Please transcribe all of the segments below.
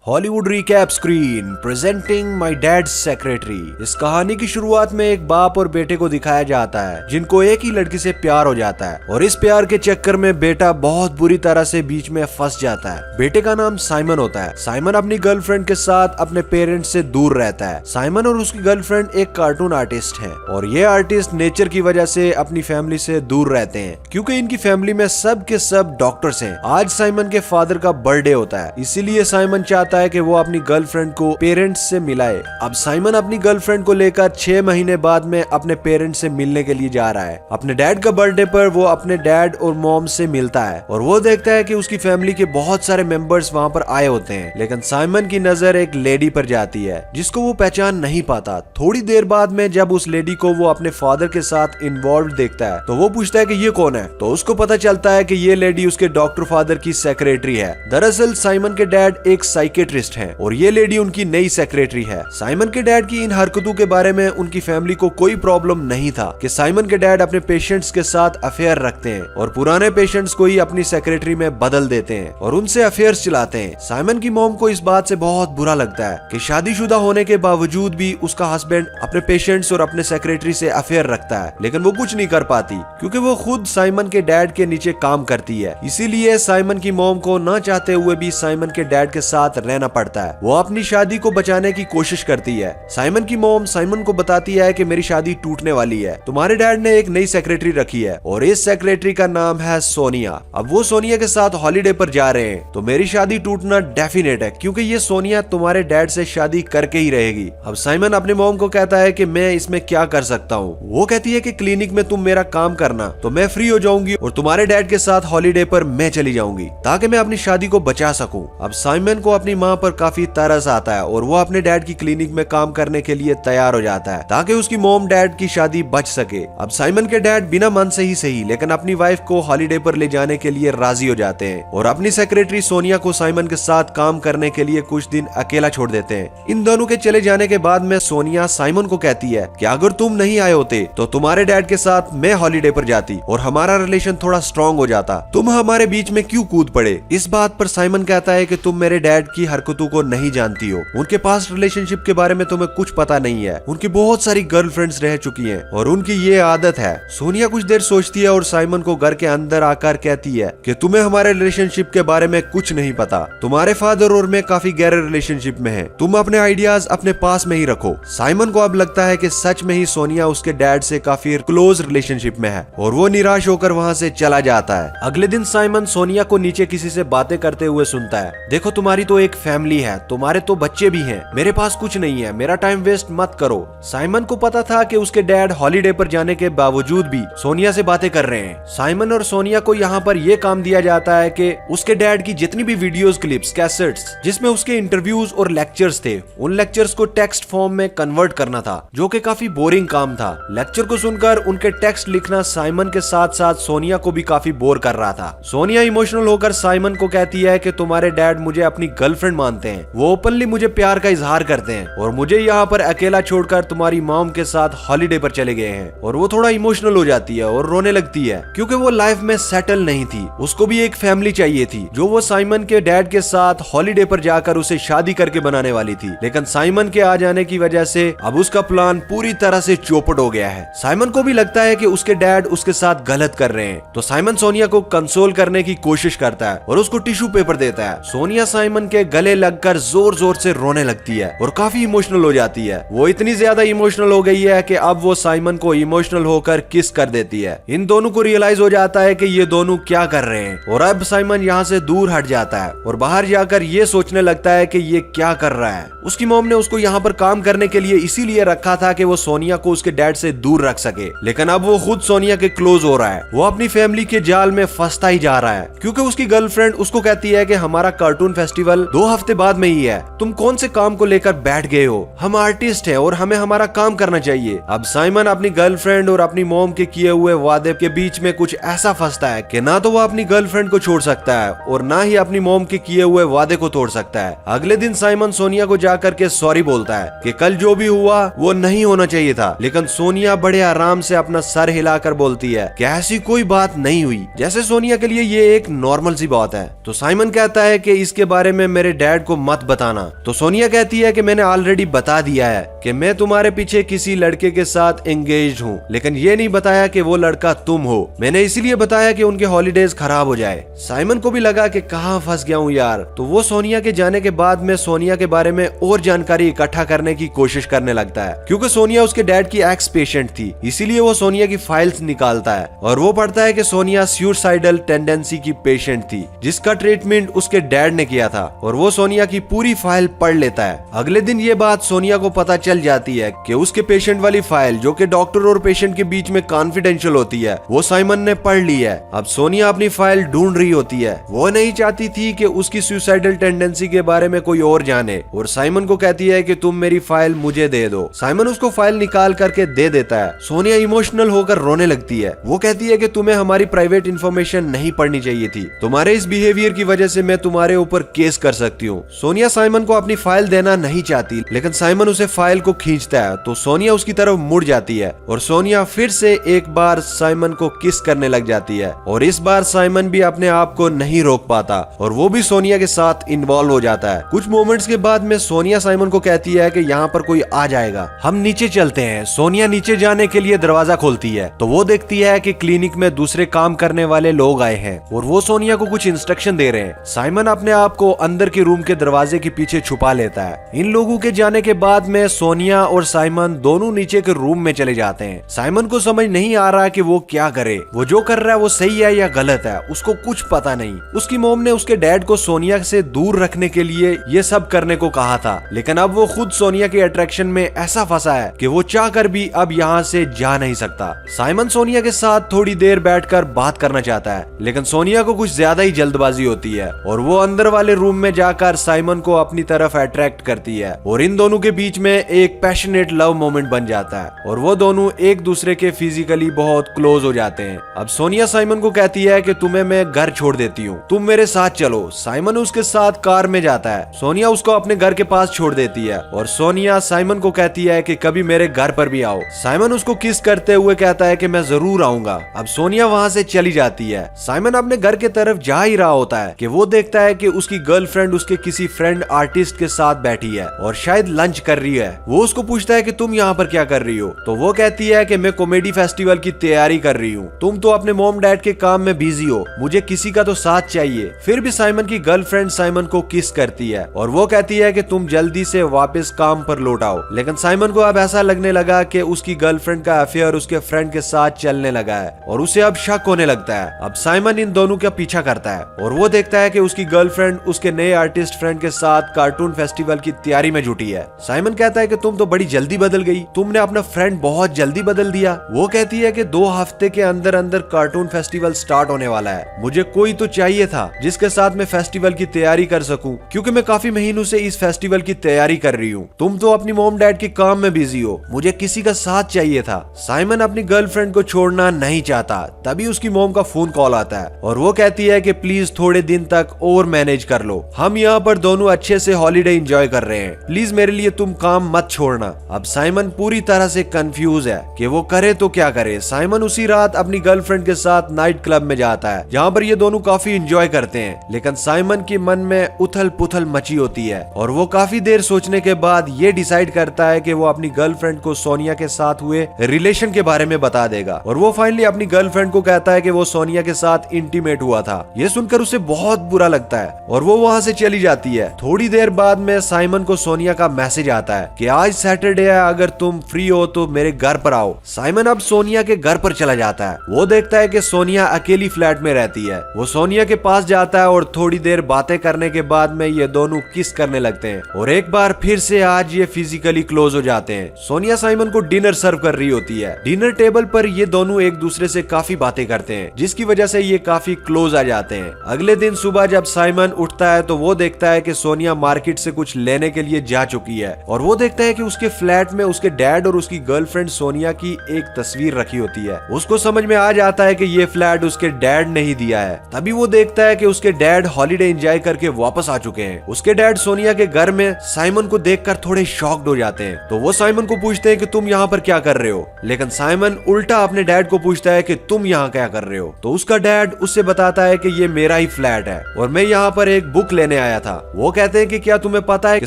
Hollywood recap screen presenting my dad's secretary. इस कहानी की शुरुआत में एक बाप और बेटे को दिखाया जाता है जिनको एक ही लड़की से प्यार हो जाता है और इस प्यार के चक्कर में बेटा बहुत बुरी तरह से बीच में फंस जाता है। बेटे का नाम साइमन होता है। साइमन अपनी गर्लफ्रेंड के साथ अपने पेरेंट्स से दूर रहता है। साइमन और उसकी गर्लफ्रेंड एक कार्टून आर्टिस्ट है और ये आर्टिस्ट नेचर की वजह से अपनी फैमिली से दूर रहते हैं क्योंकि इनकी फैमिली में सब के सब डॉक्टर्स हैं। आज साइमन के फादर का बर्थडे होता है, इसीलिए साइमन चाहता है कि वो अपनी गर्लफ्रेंड को पेरेंट्स से मिलाए। अब साइमन अपनी गर्लफ्रेंड को लेकर 6 महीने बाद में अपने पेरेंट्स से मिलने के लिए जा रहा है। अपने डैड का बर्थडे पर वो अपने डैड और मॉम से मिलता है और वो देखता है कि उसकी फैमिली के बहुत सारे मेंबर्स वहाँ पर आए होते हैं, लेकिन साइमन की नजर एक लेडी पर जाती है जिसको वो पहचान नहीं पाता। थोड़ी देर बाद में जब उस लेडी को वो अपने फादर के साथ इन्वॉल्व देखता है तो वो पूछता है कि ये कौन है, तो उसको पता चलता है कि ये लेडी उसके डॉक्टर फादर की सेक्रेटरी है। दरअसल साइमन के डैड एक साइकेट्रिस्ट हैं और ये लेडी उनकी नई सेक्रेटरी है। साइमन के डैड की इन हरकतों के बारे में उनकी फैमिली को कोई प्रॉब्लम नहीं था कि साइमन के डैड अपने पेशेंट्स के साथ अफेयर रखते हैं और पुराने पेशेंट्स को ही अपनी सेक्रेटरी में बदल देते हैं और उनसे अफेयर्स चलाते हैं। साइमन की मॉम को इस बात से बहुत बुरा लगता है कि शादीशुदा होने के बावजूद भी उसका हस्बैंड अपने पेशेंट्स और अपने सेक्रेटरी से अफेयर रखता है, लेकिन वो कुछ नहीं कर पाती क्योंकि वो खुद साइमन के डैड के नीचे काम करती है। इसीलिए साइमन की मॉम को ना चाहते हुए भी साइमन के डैड के साथ रहना पड़ता है। वो अपनी शादी को बचाने की कोशिश करती है। साइमन की मॉम साइमन को बताती है कि मेरी शादी टूटने वाली है, तुम्हारे डैड ने एक नई सेक्रेटरी रखी है और इस सेक्रेटरी का नाम है सोनिया। अब वो सोनिया के साथ हॉलीडे पर जा रहे हैं तो मेरी शादी टूटना डेफिनेट है क्योंकि ये सोनिया तुम्हारे डैड से शादी करके ही रहेगी। अब साइमन अपने मॉम को कहता है कि मैं इसमें क्या कर सकता हूँ। वो कहती है कि क्लिनिक में तुम मेरा काम करना तो मैं फ्री हो जाऊंगी और तुम्हारे डैड के साथ हॉलीडे पर मैं चली जाऊंगी ताकि मैं अपनी शादी को बचा सकूं। अब साइमन को अपनी माँ पर काफी तरस आता है और वो अपने डैड की क्लिनिक में काम करने के लिए तैयार हो जाता है ताकि उसकी मॉम डैड की शादी बच सके। अब साइमन के डैड बिना मन से ही सही लेकिन अपनी वाइफ को हॉलीडे पर ले जाने के लिए राजी हो जाते हैं और अपनी सेक्रेटरी सोनिया को साइमन के साथ काम करने के लिए कुछ दिन अकेला छोड़ देते हैं। इन दोनों के चले जाने के बाद में सोनिया साइमन को कहती है कि अगर तुम नहीं आए होते तो तुम्हारे डैड के साथ मैं हॉलीडे पर जाती और हमारा रिलेशन थोड़ा स्ट्रॉन्ग हो जाता, तुम हमारे बीच में क्यों कूद पड़े। इस बात पर साइमन कहता है कि तुम मेरे डैड की हरकतों को नहीं जानती हो, उनके पास रिलेशनशिप के बारे में तुम्हें कुछ पता नहीं है, उनकी बहुत सारी गर्लफ्रेंड्स रह चुकी हैं और उनकी ये आदत है। सोनिया कुछ देर सोचती है और साइमन को घर के अंदर आकर कहती है कि तुम्हें हमारे रिलेशनशिप के बारे में कुछ नहीं पता, तुम्हारे फादर और मैं काफी गहरे रिलेशनशिप में हैं, तुम अपने आइडियाज अपने पास में ही रखो। साइमन को अब लगता है कि सच में ही सोनिया उसके डैड से काफी क्लोज रिलेशनशिप में है और वो निराश होकर वहाँ से चला जाता है। अगले दिन साइमन सोनिया को नीचे किसी से बातें करते हुए सुनता है, देखो तुम्हारी तो एक फैमिली है, तुम्हारे तो बच्चे भी हैं, मेरे पास कुछ नहीं है, मेरा टाइम वेस्ट मत करो। साइमन को पता था कि उसके डैड हॉलीडे पर जाने के बावजूद भी सोनिया से बातें कर रहे हैं। साइमन और सोनिया को यहाँ पर यह काम दिया जाता है कि उसके डैड की जितनी भी वीडियोस, क्लिप्स, कैसेट्स जिसमें उसके इंटरव्यूज और लेक्चर्स थे, उन लेक्चर्स को टेक्स्ट फॉर्म में कन्वर्ट करना था, जो कि काफी बोरिंग काम था। लेक्चर को सुनकर उनके टेक्स्ट लिखना साइमन के साथ साथ सोनिया को भी काफी बोर कर रहा था। सोनिया इमोशनल होकर साइमन को कहती है कि तुम्हारे डैड मुझे अपनी गर्लफ्रेंड मानते हैं, वो ओपनली मुझे प्यार का इजहार करते हैं और मुझे यहाँ पर अकेला छोड़कर तुम्हारी मॉम के साथ हॉलीडे पर चले गए हैं। और वो थोड़ा इमोशनल हो जाती है और रोने लगती है क्योंकि वो लाइफ में सेटल नहीं थी, उसको भी एक फैमिली चाहिए थी जो वो साइमन के डैड के साथ हॉलीडे पर जाकर उसे शादी करके बनाने वाली थी। लेकिन साइमन के आ जाने की वजह से अब उसका प्लान पूरी तरह से चौपट हो गया है। साइमन को भी लगता है कि उसके डैड उसके साथ गलत कर रहे हैं तो साइमन सोनिया को कंसोल करने की कोशिश करता है और उसको टिश्यू पेपर देता है। सोनिया साइमन के गले लगकर जोर जोर से रोने लगती है और काफी इमोशनल हो जाती है। वो इतनी ज्यादा इमोशनल हो गई है कि अब वो साइमन को इमोशनल होकर किस कर देती है। इन दोनों को रियलाइज हो जाता है कि ये दोनों क्या कर रहे हैं और अब साइमन यहाँ से दूर हट जाता है और बाहर जाकर ये सोचने लगता है कि ये क्या कर रहा है। उसकी मॉम ने उसको यहाँ पर काम करने के लिए इसीलिए रखा था कि वो सोनिया को उसके डैड से दूर रख सके, लेकिन अब वो खुद सोनिया के क्लोज हो रहा है। वो अपनी फैमिली के जाल में फंसता ही जा रहा है क्योंकि उसकी गर्लफ्रेंड उसको कहती है कि हमारा कार्टून फेस्टिवल 2 हफ्ते बाद में ही है, तुम कौन से काम को लेकर बैठ गए हो, हम आर्टिस्ट हैं और हमें हमारा काम करना चाहिए। अब साइमन अपनी गर्लफ्रेंड और अपनी मॉम के किए हुए वादे के बीच में कुछ ऐसा फंसता है कि ना तो वो अपनी गर्लफ्रेंड को छोड़ सकता है और ना ही अपनी मॉम के किए हुए वादे को तोड़ सकता है। अगले दिन साइमन सोनिया को जाकर के सॉरी बोलता है कि कल जो भी हुआ वो नहीं होना चाहिए था, लेकिन सोनिया बड़े आराम से अपना सर हिलाकर बोलती है कि ऐसी कोई बात नहीं हुई, जैसे सोनिया के लिए ये एक नॉर्मल सी बात है। तो साइमन कहता है कि इसके बारे में मेरे डैड को मत बताना। तो सोनिया कहती है कि मैंने ऑलरेडी बता दिया है कि मैं तुम्हारे पीछे किसी लड़के के साथ एंगेज हूँ, लेकिन ये नहीं बताया कि वो लड़का तुम हो। मैंने इसीलिए बताया कि उनके हॉलीडेज खराब हो जाए। साइमन को भी लगा कि कहाँ फंस गया हूँ यार। तो वो सोनिया के जाने के बाद में सोनिया के बारे में और जानकारी इकट्ठा करने की कोशिश करने लगता है, क्योंकि सोनिया उसके डैड की एक्स पेशेंट थी। इसीलिए वो सोनिया की फाइल्स निकालता है और वो पढ़ता है कि सोनिया सुसाइडल टेंडेंसी की पेशेंट थी, जिसका ट्रीटमेंट उसके डैड ने किया था, और वो सोनिया की पूरी फाइल पढ़ लेता है। अगले दिन ये बात सोनिया को पता चल जाती है कि उसके पेशेंट वाली फाइल, जो कि डॉक्टर और पेशेंट के बीच में कॉन्फिडेंशियल होती है, वो साइमन ने पढ़ ली है। अब सोनिया अपनी फाइल ढूंढ रही होती है। वो नहीं चाहती थी कि उसकी सुसाइडल टेंडेंसी के बारे में कोई और जाने, और साइमन को कहती है कि तुम मेरी फाइल मुझे दे दो। साइमन उसको फाइल निकाल करके दे देता है। सोनिया इमोशनल होकर रोने लगती है। वो कहती है कि तुम्हें हमारी प्राइवेट इंफॉर्मेशन नहीं पढ़नी चाहिए थी। तुम्हारे इस बिहेवियर की वजह से मैं तुम्हारे ऊपर केस कर सकती हूँ। सोनिया साइमन को अपनी फाइल देना नहीं चाहती, लेकिन साइमन उसे फाइल को खींचता है तो सोनिया उसकी तरफ मुड़ जाती है और सोनिया फिर से एक बार साइमन को किस करने लग जाती है। और इस बार साइमन भी अपने आप को नहीं रोक पाता और वो भी सोनिया के साथ इन्वॉल्व हो जाता है। कुछ मोमेंट्स के बाद में सोनिया साइमन को कहती है कि यहाँ पर कोई आ जाएगा, हम नीचे चलते हैं। सोनिया नीचे जाने के लिए दरवाजा खोलती है तो वो देखती है कि क्लिनिक में दूसरे काम करने वाले लोग आए हैं और वो सोनिया को कुछ इंस्ट्रक्शन दे रहे हैं। साइमन अपने आप को अंदर के रूम के दरवाजे के पीछे छुपा लेता है। इन लोगों के जाने के बाद में सोनिया और साइमन दोनों नीचे के रूम में चले जाते हैं। साइमन को समझ नहीं आ रहा कि वो क्या करे, वो जो कर रहा है वो सही है या गलत है, उसको कुछ पता नहीं। उसकी मॉम ने उसके डैड को सोनिया से दूर रखने के लिए ये सब करने को कहा था, लेकिन अब वो खुद सोनिया के अट्रैक्शन में ऐसा फंसा है कि वो चाहकर भी अब यहाँ से जा नहीं सकता। साइमन सोनिया के साथ थोड़ी देर बैठकर बात करना चाहता है, लेकिन सोनिया को कुछ ज्यादा ही जल्दबाजी होती है और वो अंदर वाले रूम में जाकर साइमन को अपनी तरफ अट्रैक्ट करती है और इन दोनों के बीच में एक पैशनेट लव मोमेंट बन जाता है और वो दोनों एक दूसरे के फिजिकली बहुत क्लोज हो जाते हैं। अब सोनिया साइमन को कहती है कि तुम्हें मैं घर छोड़ देती हूँ, तुम मेरे साथ चलो। साइमन उसके साथ कार में जाता है। सोनिया उसको अपने घर के पास छोड़ देती है और सोनिया साइमन को कहती है कि कभी मेरे घर पर भी आओ। साइमन उसको किस करते हुए कहता है कि मैं जरूर आऊंगा। अब सोनिया वहाँ से चली जाती है। साइमन अपने घर के तरफ जा ही रहा होता है कि वो देखता है कि उसकी गर्लफ्रेंड उसके किसी फ्रेंड आर्टिस्ट के साथ बैठी है और शायद लंच कर रही है। वो उसको पूछता है कि तुम यहाँ पर क्या कर रही हो, तो वो कहती है कि मैं कॉमेडी फेस्टिवल की तैयारी कर रही हूँ, तुम तो अपने मॉम डैड के काम में बिजी हो, मुझे किसी का तो साथ चाहिए। फिर भी साइमन की गर्लफ्रेंड साइमन को किस करती है और वो कहती है कि तुम जल्दी से वापस काम पर लौट आओ। लेकिन साइमन को अब ऐसा लगने लगा कि उसकी गर्लफ्रेंड का अफेयर उसके फ्रेंड के साथ चलने लगा है और उसे अब शक होने लगता है। अब साइमन इन दोनों का पीछा करता है और वो देखता है कि उसकी गर्लफ्रेंड उसके नए आर्टिस्ट फ्रेंड के साथ कार्टून फेस्टिवल की तैयारी में जुटी है। साइमन कहता है कि तुम तो बड़ी जल्दी बदल गई, तुमने अपना फ्रेंड बहुत जल्दी बदल दिया। वो कहती है कि 2 हफ्ते के अंदर अंदर कार्टून फेस्टिवल स्टार्ट होने वाला है, मुझे कोई तो चाहिए था जिसके साथ मैं फेस्टिवल की तैयारी कर सकूं, क्योंकि मैं काफी महीनों से इस फेस्टिवल की तैयारी कर रही हूँ। तुम तो अपनी मॉम डैड के काम में बिजी हो, मुझे किसी का साथ चाहिए था। साइमन अपनी गर्लफ्रेंड को छोड़ना नहीं चाहता। तभी उसकी मॉम का फोन कॉल आता है और वो कहती है कि प्लीज थोड़े दिन तक और मैनेज कर लो, हम यहाँ पर दोनों अच्छे से हॉलीडे एंजॉय कर रहे हैं, प्लीज मेरे लिए तुम काम मत छोड़ना। अब साइमन पूरी तरह से कंफ्यूज है कि वो करे तो क्या करे। साइमन उसी रात अपनी गर्लफ्रेंड के साथ नाइट क्लब में जाता है, जहाँ पर ये दोनों काफी एंजॉय करते हैं, लेकिन साइमन की मन में उथल पुथल मची होती है और वो काफी देर सोचने के बाद ये डिसाइड करता है कि वो अपनी गर्लफ्रेंड को सोनिया के साथ हुए रिलेशन के बारे में बता देगा। और वो फाइनली अपनी गर्लफ्रेंड को कहता है कि वो सोनिया के साथ इंटीमेट हुआ था। ये सुनकर उसे बहुत बुरा लगता है और वो वहाँ से चली जाती है। थोड़ी देर बाद में साइमन को सोनिया का मैसेज आता है कि आज सैटरडे है, अगर तुम फ्री हो तो मेरे घर पर आओ। साइमन अब सोनिया के घर पर चला जाता है। वो देखता है कि सोनिया अकेली फ्लैट में रहती है। वो सोनिया के पास जाता है और थोड़ी देर बातें करने के बाद में ये दोनों किस करने लगते हैं और एक बार फिर से आज ये फिजिकली क्लोज हो जाते हैं। सोनिया साइमन को डिनर सर्व कर रही होती है। डिनर टेबल पर ये दोनों एक दूसरे से काफी बातें करते हैं, जिसकी वजह से ये काफी क्लोज आ जाते हैं। अगले दिन सुबह जब साइमन उठता है तो वो देखता है कि सोनिया मार्केट से कुछ लेने के लिए जा चुकी है और वो देखता है कि उसके फ्लैट में उसके डैड और उसकी गर्लफ्रेंड सोनिया की एक तस्वीर रखी होती है। उसको समझ में आ जाता है कि ये फ्लैट उसके डैड ने ही दिया है। तभी वो देखता है कि उसके डैड हॉलीडे एंजॉय करके वापस आ चुके हैं। उसके डैड सोनिया के घर में साइमन को देखकर थोड़े शॉक्ड हो जाते हैं, तो वो साइमन को पूछते हैं कि तुम यहाँ पर क्या कर रहे हो। लेकिन साइमन उल्टा अपने डैड को पूछता है कि तुम यहाँ क्या कर रहे हो। तो उसका डैड उससे बताता है कि ये मेरा ही फ्लैट है और मैं यहाँ पर एक बुक लेने आया था। वो कहते हैं कि क्या तुम्हें पता है कि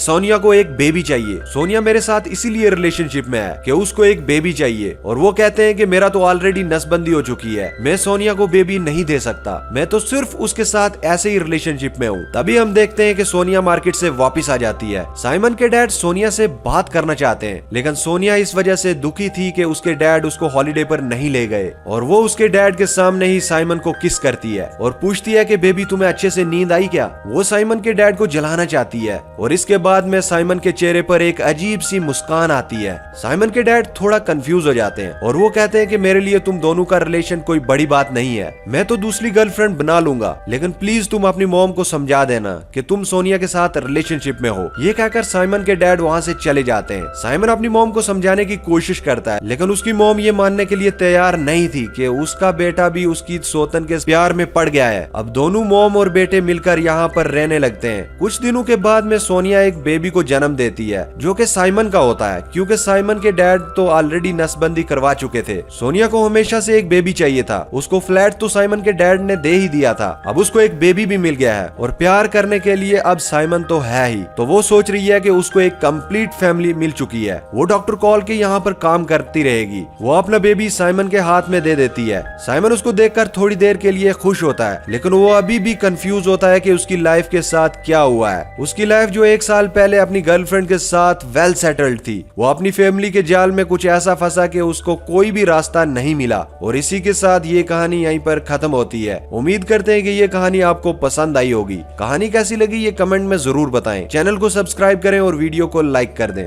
सोनिया को एक बेबी चाहिए। सोनिया मेरे साथ इसीलिए रिलेशनशिप में है कि उसको एक बेबी चाहिए, और वो कहते हैं कि मेरा तो ऑलरेडी नसबंदी हो चुकी है, मैं सोनिया को बेबी नहीं दे सकता, मैं तो सिर्फ उसके साथ ऐसे ही रिलेशनशिप में हूँ। तभी हम देखते हैं कि सोनिया मार्केट से वापस आ जाती है। साइमन के डैड सोनिया से बात करना चाहते हैं, लेकिन सोनिया इस वजह से दुखी थी कि उसके डैड उसको हॉलीडे पर नहीं ले गए, और वो उसके डैड के सामने ही साइमन को किस करती है और पूछती है कि बेबी तुम्हें अच्छे से नींद आई क्या। वो साइमन के डैड को जलाना चाहती है, और इसके बाद में साइमन के चेहरे पर एक अजीब सी मुस्कान आती है। साइमन के डैड थोड़ा कंफ्यूज हो जाते हैं और वो कहते हैं कि मेरे लिए तुम दोनों का रिलेशन कोई बड़ी बात नहीं है, मैं तो दूसरी गर्लफ्रेंड बना लूंगा, लेकिन प्लीज तुम अपनी मॉम को समझा देना कि तुम सोनिया के साथ रिलेशनशिप में हो। ये कहकर साइमन के डैड वहाँ से चले जाते हैं। साइमन अपनी मॉम को समझाने की कोशिश करता है, लेकिन उसकी मॉम ये मानने के लिए तैयार नहीं थी कि उसका बेटा भी उसकी सौतन के प्यार में पड़ गया है। अब दोनों मॉम और बेटे मिलकर यहाँ पर रहने लगते हैं। कुछ दिनों के बाद में सोनिया एक बेबी को जन्म देती है, जो कि साइमन का होता है, क्योंकि साइमन के डैड तो ऑलरेडी नसबंदी करवा चुके थे। सोनिया को हमेशा से एक बेबी चाहिए था, उसको फ्लैट तो साइमन के डैड ने दे ही दिया था, अब उसको एक बेबी भी मिल गया है, और प्यार करने के लिए अब साइमन तो है ही, तो वो सोच रही है कि उसको एक कंप्लीट फैमिली मिल चुकी है। वो डॉक्टर कॉल के यहाँ पर काम करती रहेगी। वो अपना बेबी साइमन के हाथ में दे देती है। साइमन उसको देखकर थोड़ी देर के लिए खुश होता है, लेकिन वो अभी भी कंफ्यूज होता है कि उसकी लाइफ के साथ क्या हुआ है। उसकी लाइफ जो एक साल पहले अपनी गर्लफ्रेंड के साथ वेल सेटल्ड थी, वो अपनी फैमिली के जाल में कुछ ऐसा फंसा कि उसको कोई भी रास्ता नहीं मिला। और इसी के साथ ये कहानी यहीं पर खत्म होती है। उम्मीद करते हैं कि ये कहानी आपको पसंद आई होगी। कहानी कैसी लगी ये कमेंट में जरूर बताएं। चैनल को सब्सक्राइब करें और वीडियो को लाइक कर दें।